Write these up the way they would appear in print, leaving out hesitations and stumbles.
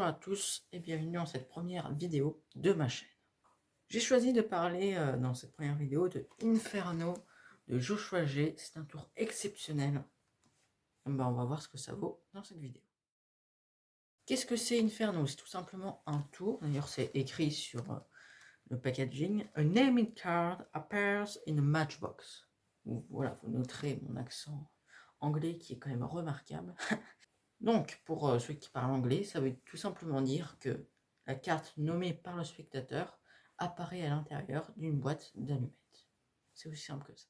à tous et bienvenue dans cette première vidéo de ma chaîne. J'ai choisi de parler dans cette première vidéo de Inferno de Joshua G. C'est un tour exceptionnel. On va voir ce que ça vaut dans cette vidéo. Qu'est-ce que c'est Inferno? C'est tout simplement un tour, d'ailleurs c'est écrit sur le packaging. A named card appears in a matchbox. Voilà, vous noterez mon accent anglais qui est quand même remarquable. Donc, pour ceux qui parlent anglais, ça veut tout simplement dire que la carte nommée par le spectateur apparaît à l'intérieur d'une boîte d'allumettes. C'est aussi simple que ça.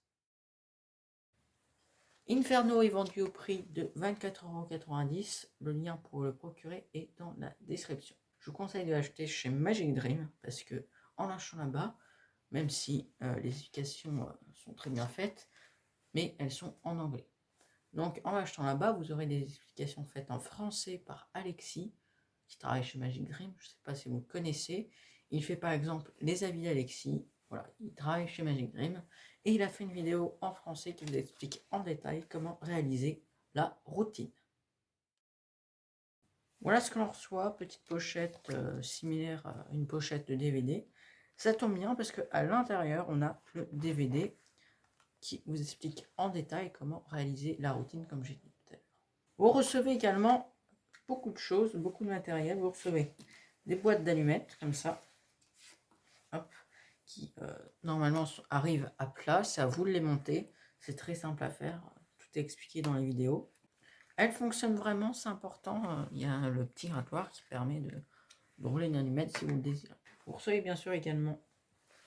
Inferno est vendu au prix de 24,90 €. Le lien pour le procurer est dans la description. Je vous conseille de l'acheter chez Magic Dream parce que en l'achetant là-bas, même si les explications sont très bien faites, mais elles sont en anglais. Donc en l'achetant là-bas, vous aurez des explications faites en français par Alexis, qui travaille chez Magic Dream. Je ne sais pas si vous le connaissez. Il fait par exemple les avis d'Alexis. Voilà, il travaille chez Magic Dream. Et il a fait une vidéo en français qui vous explique en détail comment réaliser la routine. Voilà ce que l'on reçoit, petite pochette similaire à une pochette de DVD. Ça tombe bien parce qu'à l'intérieur, on a le DVD qui vous explique en détail comment réaliser la routine comme j'ai dit tout à l'heure. Vous recevez également beaucoup de choses, beaucoup de matériel. Vous recevez des boîtes d'allumettes comme ça, hop, qui normalement arrivent à plat. C'est à vous de les monter. C'est très simple à faire. Tout est expliqué dans les vidéos. Elles fonctionnent vraiment, c'est important. Il y a le petit grattoir qui permet de rouler une allumette si vous le désirez. Vous recevez bien sûr également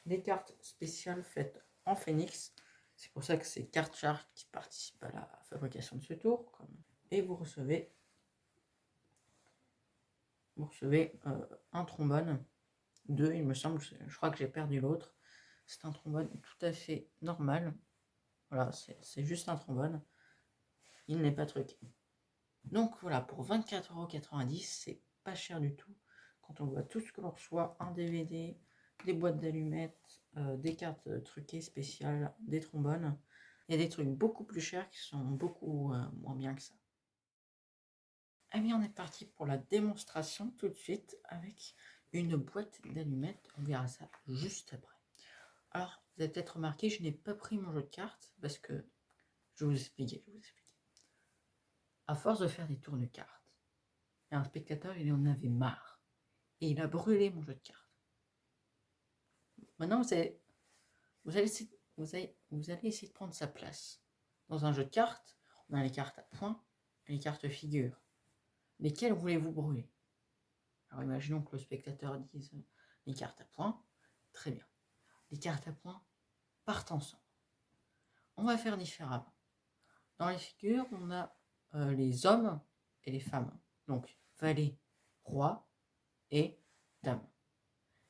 des cartes spéciales faites en phénix. C'est pour ça que c'est Card Shark qui participe à la fabrication de ce tour. Et vous recevez un trombone, deux il me semble, je crois que j'ai perdu l'autre. C'est un trombone tout à fait normal. Voilà, c'est juste un trombone. Il n'est pas truqué. Donc voilà, pour 24,90 €, c'est pas cher du tout. Quand on voit tout ce que l'on reçoit, un DVD, des boîtes d'allumettes, des cartes truquées spéciales, des trombones, il y a des trucs beaucoup plus chers qui sont beaucoup moins bien que ça. Eh bien, on est parti pour la démonstration tout de suite avec une boîte d'allumettes. On verra ça juste après. Alors, vous avez peut-être remarqué, je n'ai pas pris mon jeu de cartes parce que je vais vous expliquer. À force de faire des tours de cartes, un spectateur, il en avait marre et il a brûlé mon jeu de cartes. Maintenant, vous allez essayer de prendre sa place. Dans un jeu de cartes, on a les cartes à points et les cartes figures. Lesquelles voulez-vous brûler? Alors imaginons que le spectateur dise les cartes à points. Très bien. Les cartes à points partent ensemble. On va faire différemment. Dans les figures, on a les hommes et les femmes. Donc valet, roi et dame.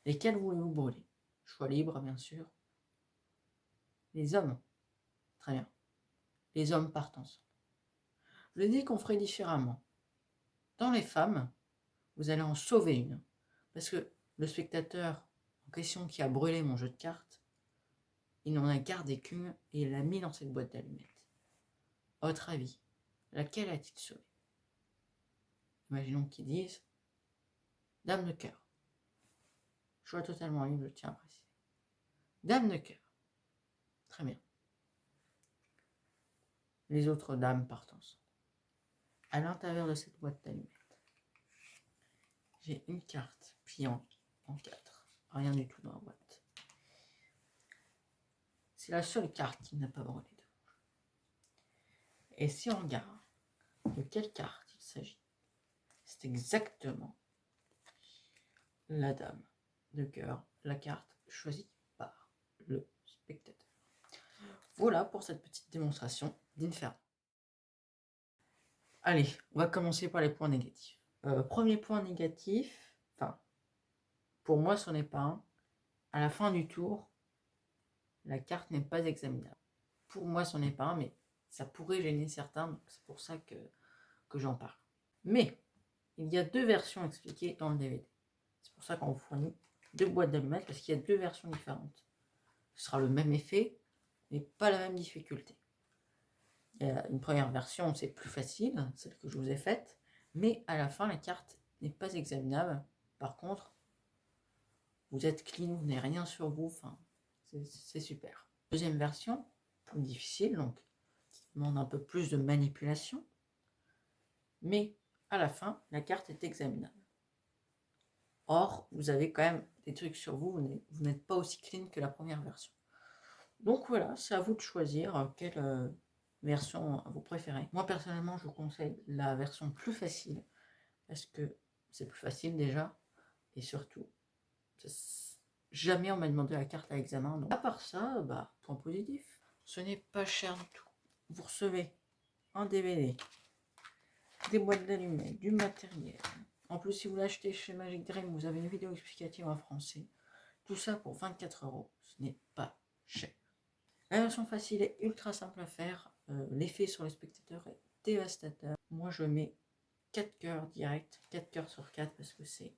Lesquels voulez-vous brûler? Choix libre, bien sûr. Les hommes. Très bien. Les hommes partent ensemble. Je vous ai dit qu'on ferait différemment. Dans les femmes, vous allez en sauver une. Parce que le spectateur en question qui a brûlé mon jeu de cartes, il n'en a gardé qu'une et il l'a mis dans cette boîte d'allumettes. À votre avis, laquelle a-t-il sauvé? Imaginons qu'ils disent Dame de cœur. Choix totalement libre, je tiens à préciser. Dame de cœur. Très bien. Les autres dames partent ensemble. À l'intérieur de cette boîte d'allumettes, j'ai une carte pliée en 4. Rien du tout dans la boîte. C'est la seule carte qui n'a pas brûlé de rouge. Et si on regarde de quelle carte il s'agit, c'est exactement la dame de cœur, la carte choisie par le spectateur. Voilà pour cette petite démonstration d'Inferno. Allez, on va commencer par les points négatifs. Premier point négatif, pour moi ce n'est pas un. À la fin du tour, la carte n'est pas examinable. Pour moi ce n'est pas un, mais ça pourrait gêner certains, donc c'est pour ça que j'en parle. Mais il y a deux versions expliquées dans le DVD. C'est pour ça qu'on vous fournit deux boîtes d'allumettes, parce qu'il y a deux versions différentes. Ce sera le même effet, mais pas la même difficulté. Il y a une première version, c'est plus facile, celle que je vous ai faite, mais à la fin, la carte n'est pas examinable. Par contre, vous êtes clean, vous n'avez rien sur vous, enfin, c'est super. Deuxième version, plus difficile, donc qui demande un peu plus de manipulation, mais à la fin, la carte est examinable. Or, vous avez quand même des trucs sur vous, vous n'êtes pas aussi clean que la première version. Donc voilà, c'est à vous de choisir quelle version vous préférez. Moi personnellement, je vous conseille la version plus facile, parce que c'est plus facile déjà, et surtout, jamais on m'a demandé la carte à examen. Donc, à part ça, point positif, ce n'est pas cher du tout. Vous recevez un DVD, des boîtes d'allumettes, du matériel. En plus, si vous l'achetez chez Magic Dream, vous avez une vidéo explicative en français. Tout ça pour 24 €. Ce n'est pas cher. La version facile est ultra simple à faire. L'effet sur les spectateurs est dévastateur. Moi, je mets 4 cœurs direct, 4 cœurs sur 4 parce que c'est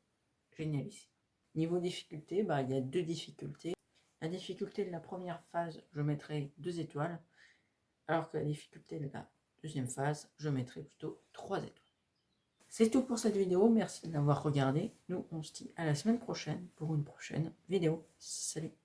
génial ici. Niveau difficulté, il y a 2 difficultés. La difficulté de la première phase, je mettrai 2 étoiles, alors que la difficulté de la deuxième phase, je mettrai plutôt 3 étoiles. C'est tout pour cette vidéo, merci de l'avoir regardé. Nous, on se dit à la semaine prochaine pour une prochaine vidéo. Salut!